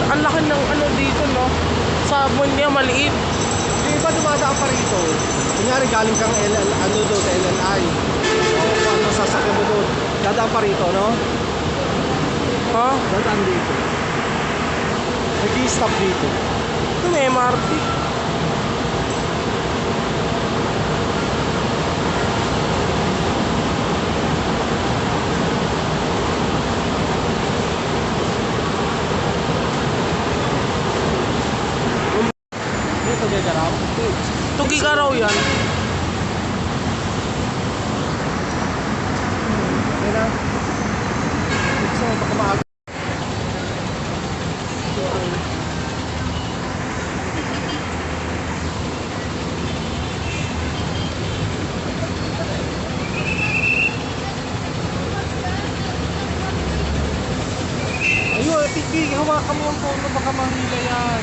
Ang laki ng ano dito, no? Sabon niya, maliit. Yung iba dumadaan pa rito. Kunyari galing kang ano doon sa LLI. O kung ano sasakyan mo doon. Dadaan pa rito, no? Ha? Dadaan dito. Nag-i-stop dito. Ito may MRT. Dito dito raw. Tugi ka raw yan. Okay na. So, baka maaga. Ayun, Tigby, hawakan mo yung phone mo, baka mahila yan.